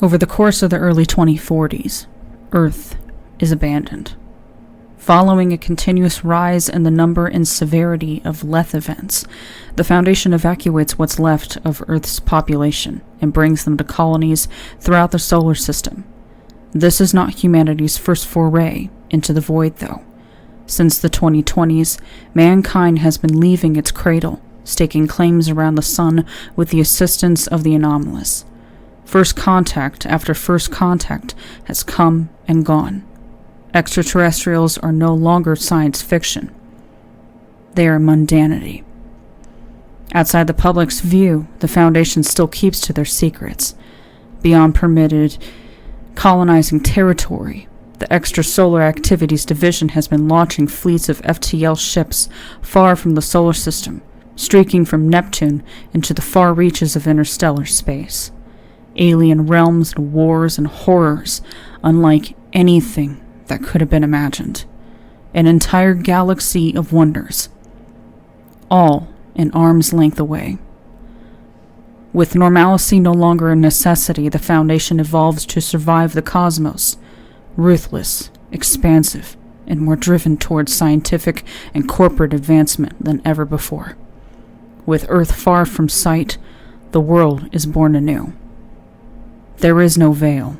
Over the course of the early 2040s, Earth is abandoned. Following a continuous rise in the number and severity of Leth events, the Foundation evacuates what's left of Earth's population and brings them to colonies throughout the solar system. This is not humanity's first foray into the void, though. Since the 2020s, mankind has been leaving its cradle, staking claims around the sun with the assistance of the anomalous. First contact after first contact has come and gone. Extraterrestrials are no longer science fiction. They are mundanity. Outside the public's view, the Foundation still keeps to their secrets. Beyond permitted colonizing territory, the Extrasolar Activities Division has been launching fleets of FTL ships far from the solar system, streaking from Neptune into the far reaches of interstellar space. Alien realms and wars and horrors, unlike anything that could have been imagined. An entire galaxy of wonders, all an arm's length away. With normalcy no longer a necessity, the Foundation evolves to survive the cosmos, ruthless, expansive, and more driven towards scientific and corporate advancement than ever before. With Earth far from sight, the world is born anew. There is no veil.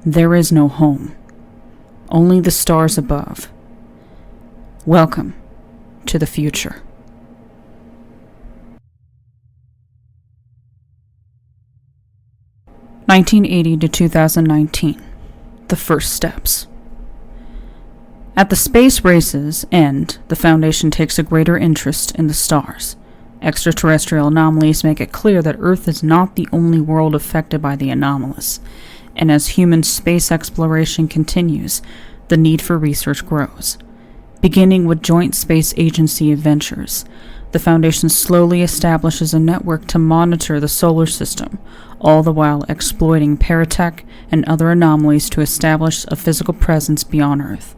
There is no home. Only the stars above. Welcome to the future. (1980 to 2019). The first steps. At the space race's end, the Foundation takes a greater interest in the stars. Extraterrestrial anomalies make it clear that Earth is not the only world affected by the anomalous, and as human space exploration continues, the need for research grows. Beginning with joint space agency adventures, the Foundation slowly establishes a network to monitor the solar system, all the while exploiting paratech and other anomalies to establish a physical presence beyond Earth.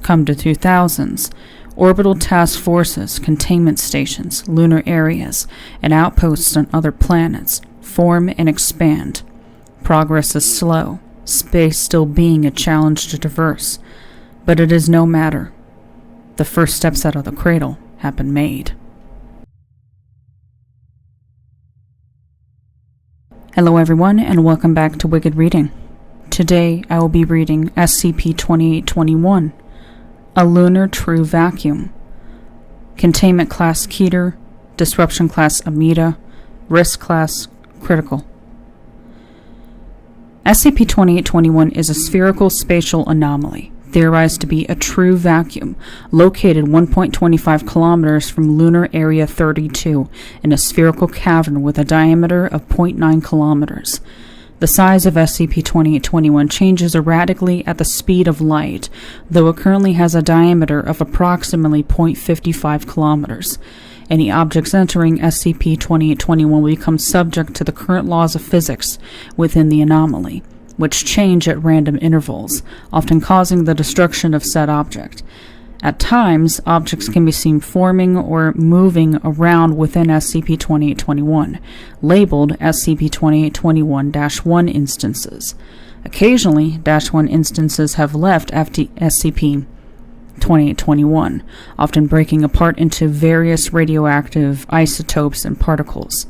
Come to 2000s, orbital task forces, containment stations, lunar areas, and outposts on other planets form and expand. Progress is slow, space still being a challenge to traverse, but it is no matter. The first steps out of the cradle have been made. Hello everyone, and welcome back to Wicked Reading. Today I will be reading SCP-2821, a Lunar True Vacuum, Containment Class Keter, Disruption Class Amida, Risk Class Critical. SCP-2821 is a spherical spatial anomaly, theorized to be a true vacuum, located 1.25 kilometers from Lunar Area 32 in a spherical cavern with a diameter of 0.9 kilometers. The size of SCP-2821 changes erratically at the speed of light, though it currently has a diameter of approximately 0.55 kilometers. Any objects entering SCP-2821 will become subject to the current laws of physics within the anomaly, which change at random intervals, often causing the destruction of said object. At times, objects can be seen forming or moving around within SCP-2821, labeled SCP-2821-1 instances. Occasionally, -1 instances have left SCP-2821, often breaking apart into various radioactive isotopes and particles.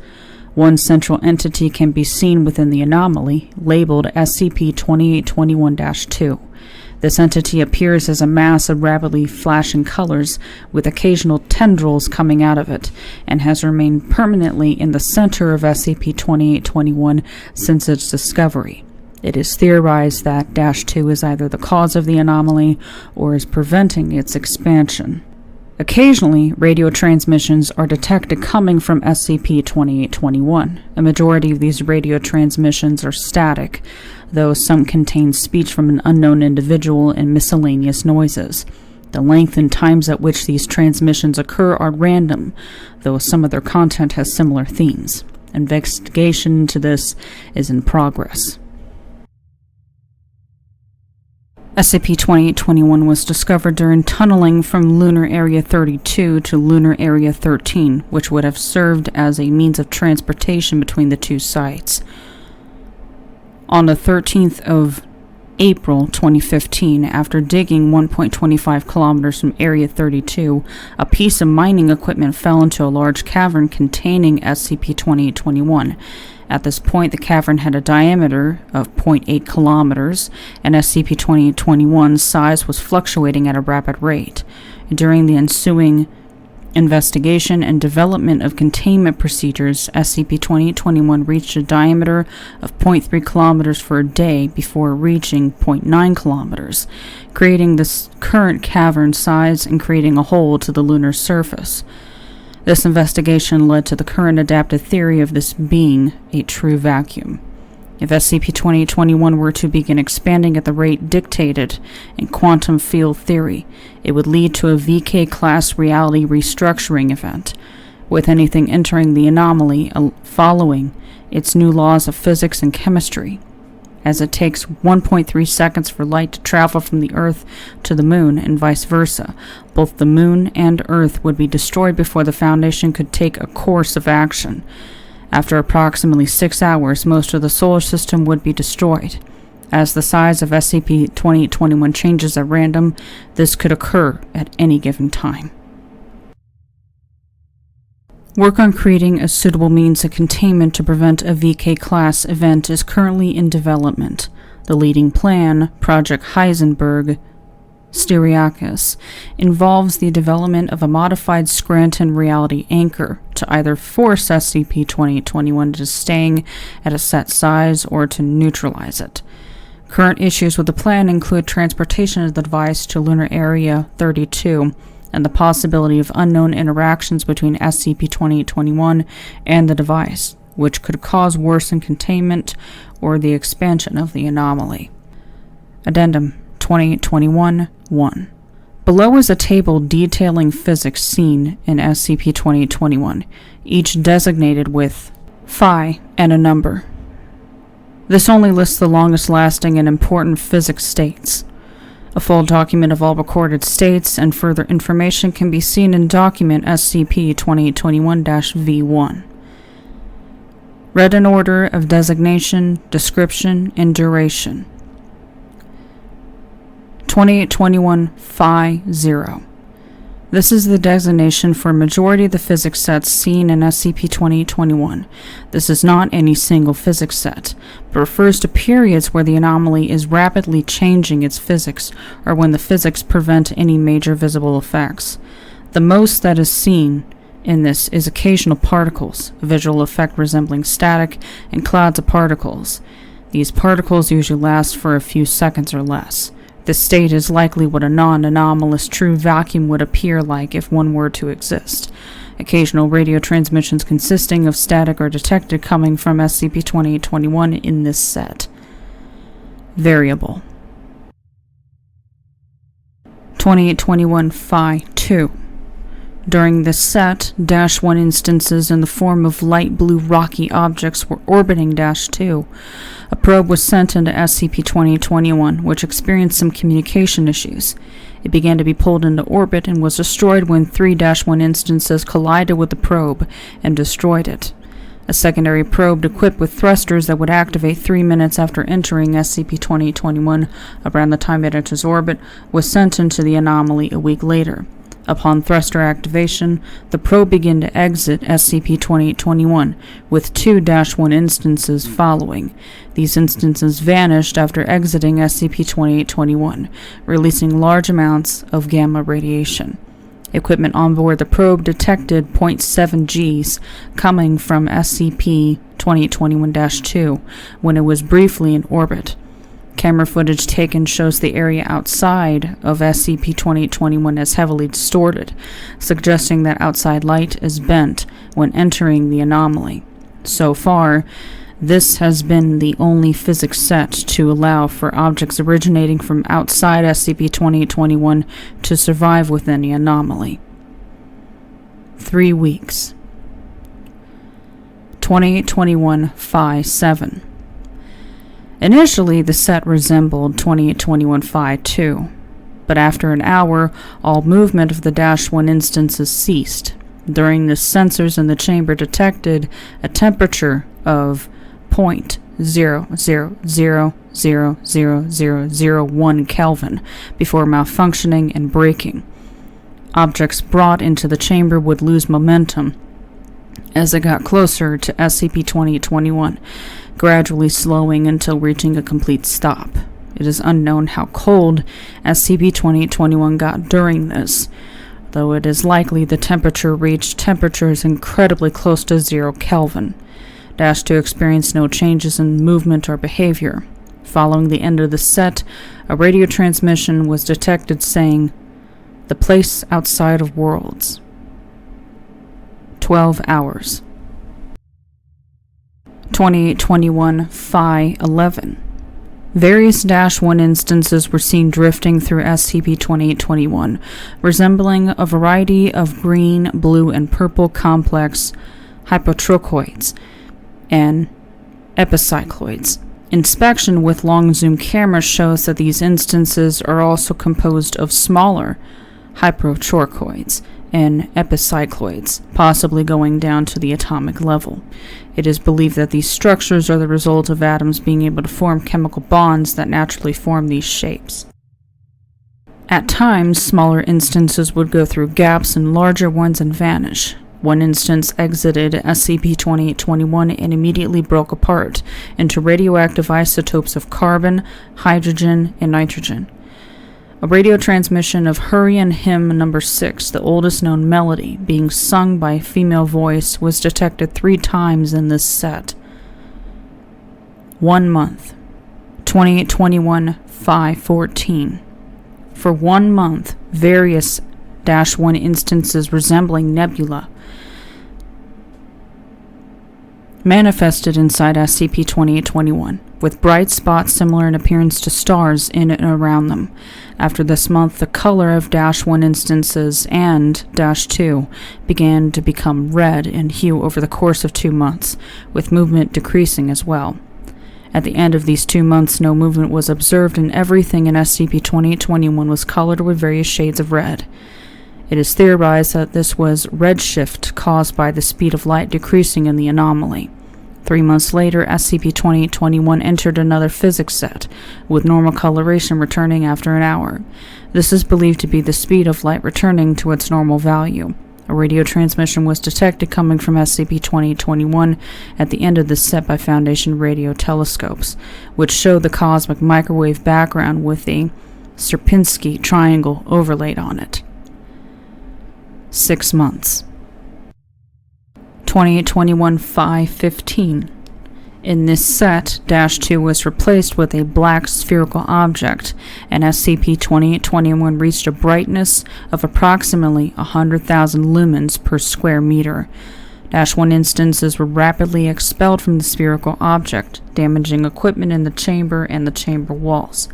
One central entity can be seen within the anomaly, labeled SCP-2821-2. This entity appears as a mass of rapidly flashing colors, with occasional tendrils coming out of it, and has remained permanently in the center of SCP-2821 since its discovery. It is theorized that -2 is either the cause of the anomaly or is preventing its expansion. Occasionally, radio transmissions are detected coming from SCP-2821. A majority of these radio transmissions are static, though some contain speech from an unknown individual and miscellaneous noises. The length and times at which these transmissions occur are random, though some of their content has similar themes. Investigation into this is in progress. SCP-2821 was discovered during tunneling from Lunar Area 32 to Lunar Area 13, which would have served as a means of transportation between the two sites. On the 13th of April 2015, after digging 1.25 kilometers from Area 32, a piece of mining equipment fell into a large cavern containing SCP-2821. At this point, the cavern had a diameter of 0.8 kilometers, and SCP-2821's size was fluctuating at a rapid rate. During the ensuing investigation and development of containment procedures, SCP-2821 reached a diameter of 0.3 kilometers for a day before reaching 0.9 kilometers, creating this current cavern size and creating a hole to the lunar surface. This investigation led to the current adaptive theory of this being a true vacuum. If SCP-2821 were to begin expanding at the rate dictated in quantum field theory, it would lead to a VK-class reality restructuring event, with anything entering the anomaly following its new laws of physics and chemistry. As it takes 1.3 seconds for light to travel from the Earth to the Moon and vice versa, both the Moon and Earth would be destroyed before the Foundation could take a course of action. After approximately 6 hours, most of the solar system would be destroyed. As the size of SCP-2821 changes at random, this could occur at any given time. Work on creating a suitable means of containment to prevent a VK-class event is currently in development. The leading plan, Project Heisenberg Styriakis, involves the development of a modified Scranton reality anchor to either force SCP-2821 to staying at a set size or to neutralize it. Current issues with the plan include transportation of the device to Lunar Area 32 and the possibility of unknown interactions between SCP-2821 and the device, which could cause worsened containment or the expansion of the anomaly. Addendum 2821-1. Below is a table detailing physics seen in SCP-2821, each designated with phi and a number. This only lists the longest lasting and important physics states. A full document of all recorded states and further information can be seen in document SCP-2821-V1. Read in order of designation, description, and duration. 2821-Phi-0. This is the designation for a majority of the physics sets seen in SCP-2821. This is not any single physics set, but refers to periods where the anomaly is rapidly changing its physics, or when the physics prevent any major visible effects. The most that is seen in this is occasional particles, a visual effect resembling static, and clouds of particles. These particles usually last for a few seconds or less. This state is likely what a non-anomalous true vacuum would appear like if one were to exist. Occasional radio transmissions consisting of static are detected coming from SCP-2821 in this set. Variable 2821-Phi-2. During this set, -1 instances in the form of light blue rocky objects were orbiting -2. A probe was sent into SCP-2821, which experienced some communication issues. It began to be pulled into orbit and was destroyed when 3-1 instances collided with the probe and destroyed it. A secondary probe equipped with thrusters that would activate 3 minutes after entering SCP-2821, around the time it enters orbit, was sent into the anomaly a week later. Upon thruster activation, the probe began to exit SCP-2821, with 2-1 instances following. These instances vanished after exiting SCP-2821, releasing large amounts of gamma radiation. Equipment on board the probe detected 0.7 Gs coming from SCP-2821-2 when it was briefly in orbit. Camera footage taken shows the area outside of SCP-2821 as heavily distorted, suggesting that outside light is bent when entering the anomaly. So far, this has been the only physics set to allow for objects originating from outside SCP-2821 to survive within the anomaly. 3 weeks. 2821-Phi-7. Initially, the set resembled 2821-Phi-2, but after an hour, all movement of the -1 instances ceased. During this, sensors in the chamber detected a temperature of 0.000000001 Kelvin before malfunctioning and breaking. Objects brought into the chamber would lose momentum as it got closer to SCP-2821, gradually slowing until reaching a complete stop. It is unknown how cold SCP-2821 got during this, though it is likely the temperature reached temperatures incredibly close to 0 Kelvin. -2 experienced no changes in movement or behavior. Following the end of the set, a radio transmission was detected saying, "The place outside of worlds." 12 hours. 2821 Phi 11. Various -1 instances were seen drifting through SCP-2821, resembling a variety of green, blue, and purple complex hypotrochoids and epicycloids. Inspection with long zoom cameras shows that these instances are also composed of smaller hypotrochoids and epicycloids, possibly going down to the atomic level. It is believed that these structures are the result of atoms being able to form chemical bonds that naturally form these shapes. At times, smaller instances would go through gaps in larger ones and vanish. One instance exited SCP-2821 and immediately broke apart into radioactive isotopes of carbon, hydrogen, and nitrogen. A radio transmission of Hurrian Hymn No. 6, the oldest known melody, being sung by a female voice, was detected 3 times in this set. 1 month. 2821 Phi 14. For 1 month, various -1 instances resembling nebula manifested inside SCP-2821, with bright spots similar in appearance to stars in and around them. After this month, the color of -1 instances and -2 began to become red in hue over the course of 2 months, with movement decreasing as well. At the end of these 2 months, no movement was observed, and everything in SCP-2821 was colored with various shades of red. It is theorized that this was redshift caused by the speed of light decreasing in the anomaly. 3 months later, SCP-2821 entered another physics set, with normal coloration returning after an hour. This is believed to be the speed of light returning to its normal value. A radio transmission was detected coming from SCP-2821 at the end of the set by Foundation radio telescopes, which showed the cosmic microwave background with a Sierpinski triangle overlaid on it. 6 months. 2821 Phi 15. In this set, -2 was replaced with a black spherical object, and SCP-2821 reached a brightness of approximately 100,000 lumens per square meter. -1 instances were rapidly expelled from the spherical object, damaging equipment in the chamber and the chamber walls.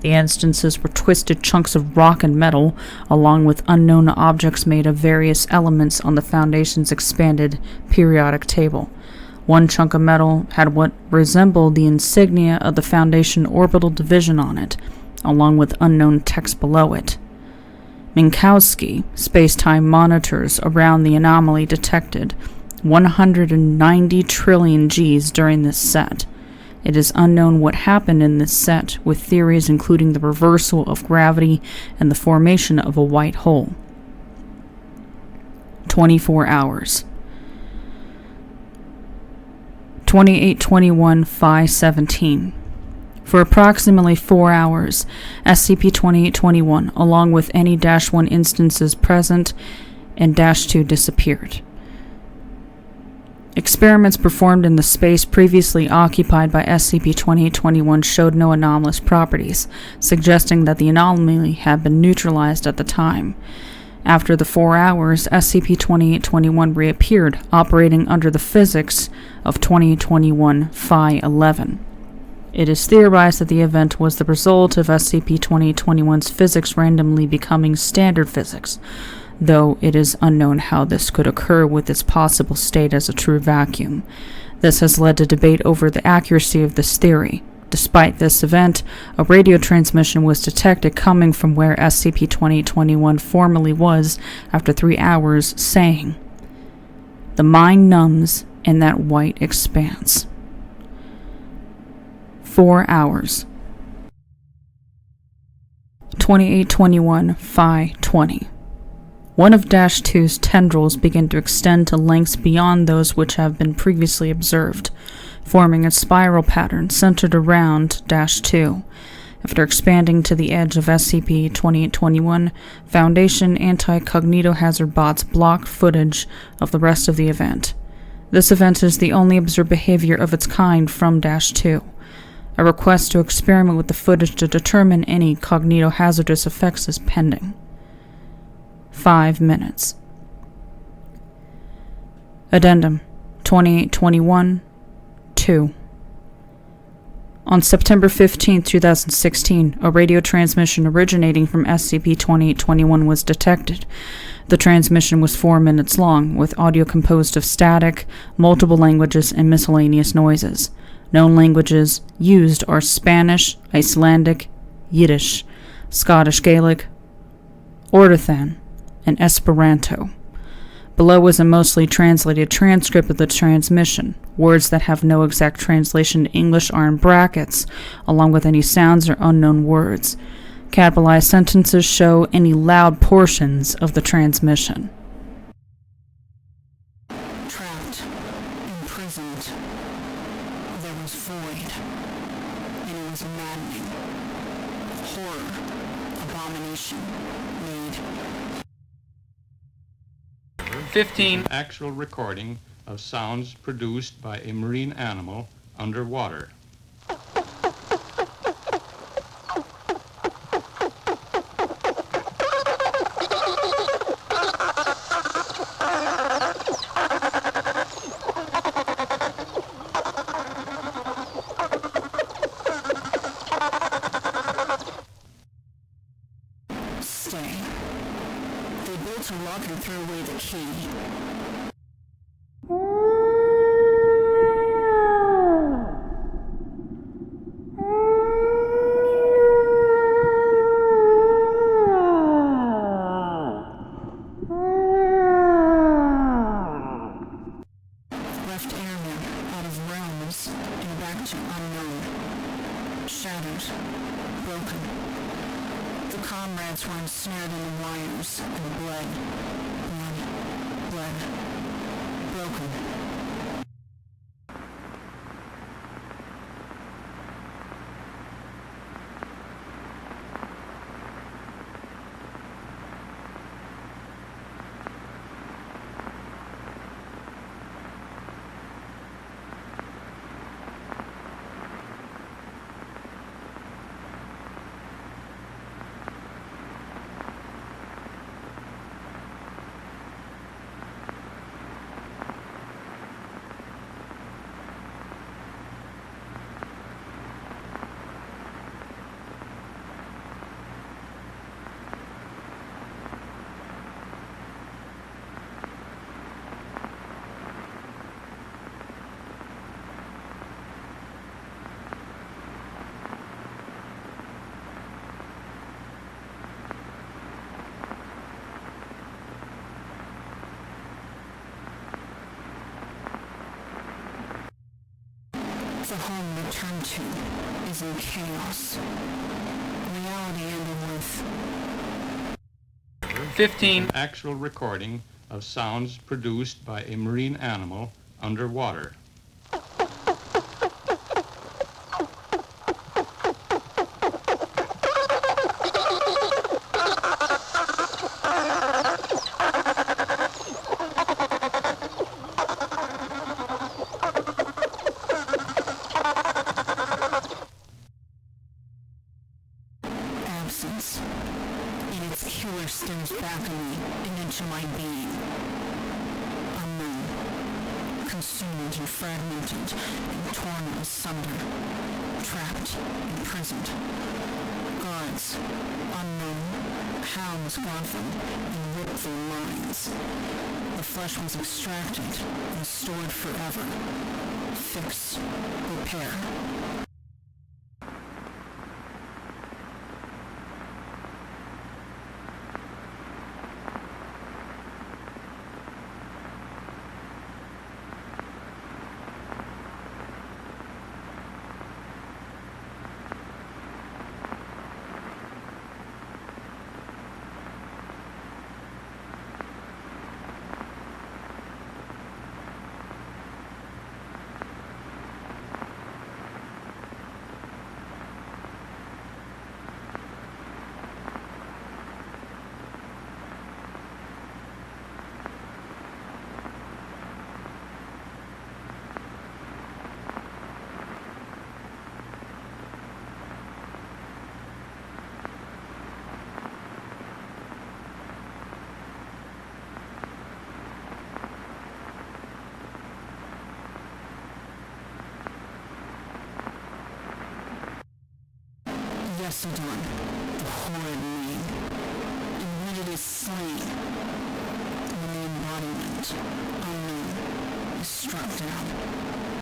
The instances were twisted chunks of rock and metal, along with unknown objects made of various elements on the Foundation's expanded periodic table. One chunk of metal had what resembled the insignia of the Foundation orbital division on it, along with unknown text below it. Minkowski space-time monitors around the anomaly detected 190 trillion Gs during this set. It is unknown what happened in this set, with theories including the reversal of gravity and the formation of a white hole. 24 hours. 2821 Phi 17. For approximately 4 hours, SCP-2821, along with any -1 instances present, and -2 disappeared. Experiments performed in the space previously occupied by SCP-2821 showed no anomalous properties, suggesting that the anomaly had been neutralized at the time. After the 4 hours, SCP-2821 reappeared, operating under the physics of 2821 Phi 11. It is theorized that the event was the result of SCP-2821's physics randomly becoming standard physics, though it is unknown how this could occur with its possible state as a true vacuum. This has led to debate over the accuracy of this theory. Despite this event, a radio transmission was detected coming from where SCP-2821 formerly was after 3 hours, saying, "The mind numbs in that white expanse." 4 hours. 2821 Phi 20. One of Dash 2's tendrils began to extend to lengths beyond those which have been previously observed, forming a spiral pattern centered around Dash 2. After expanding to the edge of SCP-2821, Foundation anti-cognitohazard bots block footage of the rest of the event. This event is the only observed behavior of its kind from Dash 2. A request to experiment with the footage to determine any cognitohazardous effects is pending. 5 minutes. Addendum 2821 2. On September 15, 2016, a radio transmission originating from SCP-2821 was detected. The transmission was 4 minutes long, with audio composed of static, multiple languages, and miscellaneous noises. Known languages used are Spanish, Icelandic, Yiddish, Scottish Gaelic, Ordothan, and Esperanto. Below is a mostly translated transcript of the transmission. Words that have no exact translation to English are in brackets, along with any sounds or unknown words. Capitalized sentences show any loud portions of the transmission. Trapped, imprisoned, there was void, and it was maddening. Horror, abomination, need. 15. Actual recording of sounds produced by a marine animal underwater. Stay. They built a lock and threw away the key. Left airmen out of realms and back to unknown. Shattered. Broken. The comrades were ensnared in the wires and bled. Blood. Broken. The home we turn to is in chaos. Reality ended with 15. Actual recording of sounds produced by a marine animal underwater. absence, and its killer stares back at me and into my being. Unknown, consumed and fragmented and torn asunder, trapped, imprisoned. Guards, unknown, hounds got them and ripped their minds. The flesh was extracted and stored forever. Fix, repair. Yesidon, the horrid name. And when it is slain, when the embodiment, unknown, is struck down.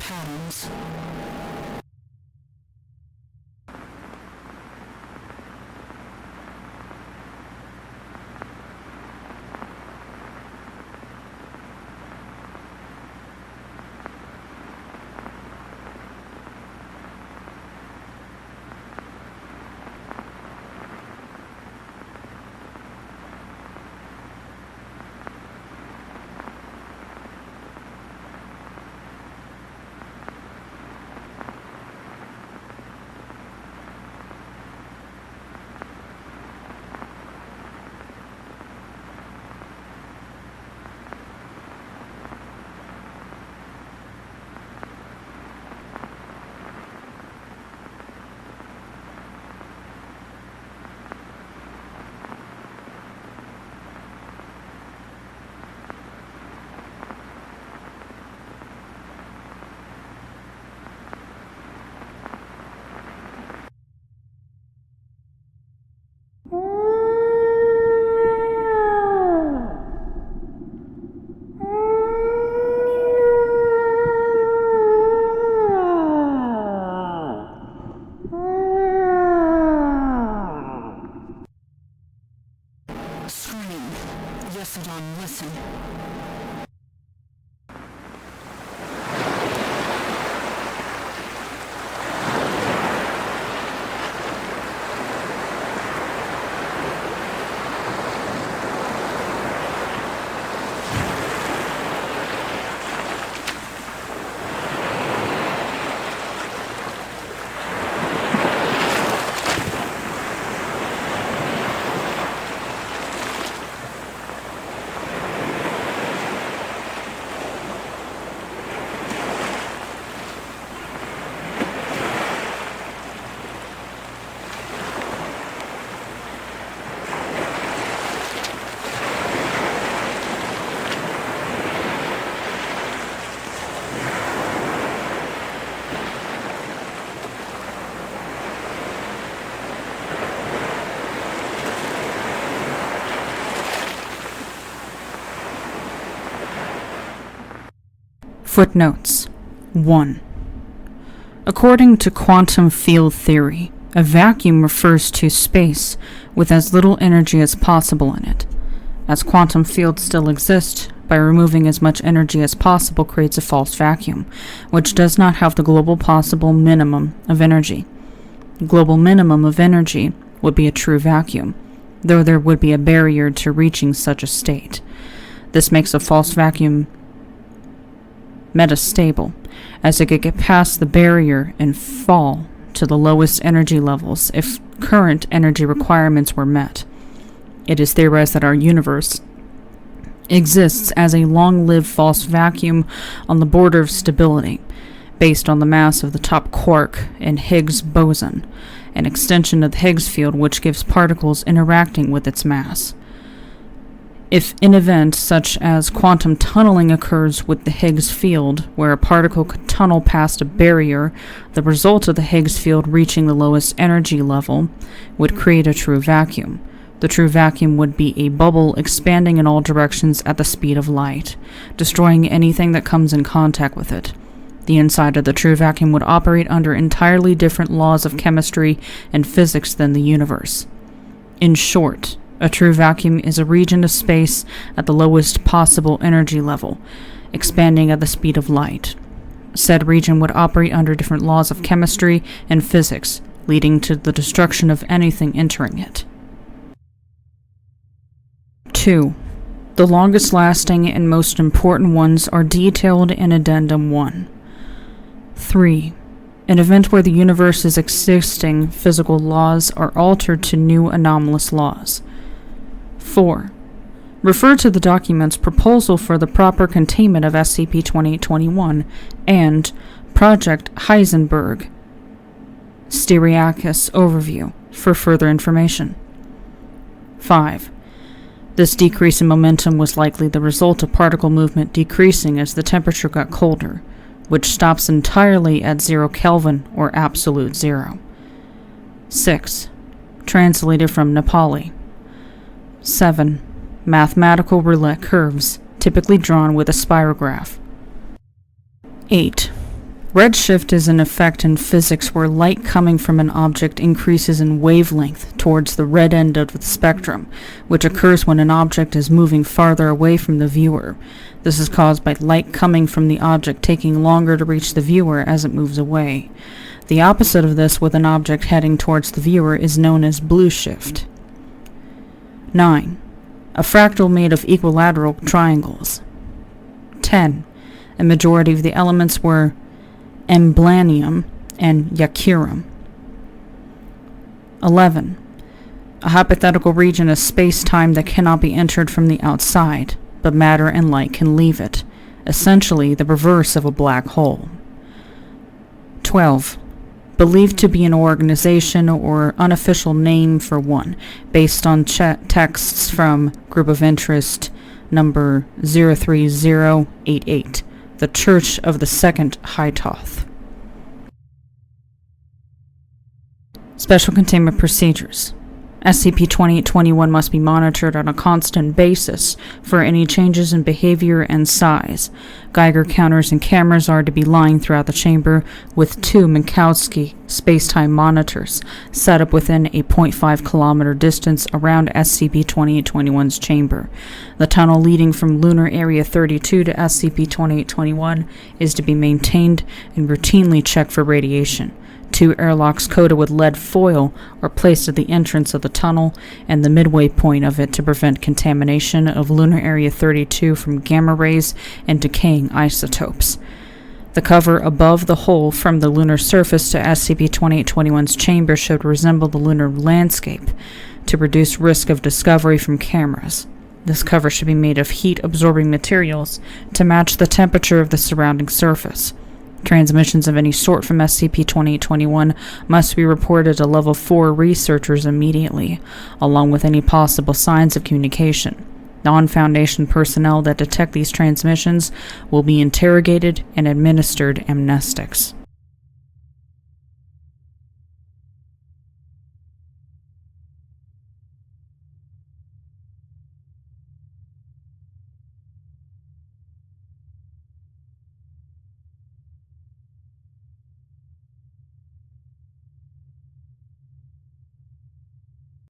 Patterns. Yesidon, listen. Footnotes 1. According to quantum field theory, a vacuum refers to space with as little energy as possible in it. As quantum fields still exist, by removing as much energy as possible creates a false vacuum, which does not have the global possible minimum of energy. The global minimum of energy would be a true vacuum, though there would be a barrier to reaching such a state. This makes a false vacuum metastable, as it could get past the barrier and fall to the lowest energy levels if current energy requirements were met. It is theorized that our universe exists as a long-lived false vacuum on the border of stability, based on the mass of the top quark and Higgs boson, an extension of the Higgs field which gives particles interacting with its mass. If an event such as quantum tunneling occurs with the Higgs field, where a particle could tunnel past a barrier, the result of the Higgs field reaching the lowest energy level would create a true vacuum. The true vacuum would be a bubble expanding in all directions at the speed of light, destroying anything that comes in contact with it. The inside of the true vacuum would operate under entirely different laws of chemistry and physics than the universe. In short, a true vacuum is a region of space at the lowest possible energy level, expanding at the speed of light. Said region would operate under different laws of chemistry and physics, leading to the destruction of anything entering it. 2. The longest lasting and most important ones are detailed in Addendum 1. 3. An event where the universe's existing physical laws are altered to new anomalous laws. 4. Refer to the document's proposal for the proper containment of SCP-2821 and Project Heisenberg Styriakis overview for further information. 5. This decrease in momentum was likely the result of particle movement decreasing as the temperature got colder, which stops entirely at 0 Kelvin or absolute zero. 6. Translated from Nepali. 7. Mathematical roulette curves, typically drawn with a spirograph. 8. Redshift is an effect in physics where light coming from an object increases in wavelength towards the red end of the spectrum, which occurs when an object is moving farther away from the viewer. This is caused by light coming from the object taking longer to reach the viewer as it moves away. The opposite of this with an object heading towards the viewer is known as blue shift. 9. A fractal made of equilateral triangles. 10. A majority of the elements were emblanium and yttrium. 11. A hypothetical region of space-time that cannot be entered from the outside, but matter and light can leave it, essentially the reverse of a black hole. 12. Believed to be an organization or unofficial name for one, based on texts from Group of Interest number 03088, the Church of the Second High Thoth. Special Containment Procedures. SCP-2821 must be monitored on a constant basis for any changes in behavior and size. Geiger counters and cameras are to be lying throughout the chamber, with 2 Minkowski space-time monitors set up within a 0.5 kilometer distance around SCP-2821's chamber. The tunnel leading from Lunar Area 32 to SCP-2821 is to be maintained and routinely checked for radiation. 2 airlocks coated with lead foil are placed at the entrance of the tunnel and the midway point of it to prevent contamination of Lunar Area 32 from gamma rays and decaying isotopes. The cover above the hole from the lunar surface to SCP-2821's chamber should resemble the lunar landscape to reduce risk of discovery from cameras. This cover should be made of heat-absorbing materials to match the temperature of the surrounding surface. Transmissions of any sort from SCP-2821 must be reported to Level 4 researchers immediately, along with any possible signs of communication. Non-Foundation personnel that detect these transmissions will be interrogated and administered amnestics.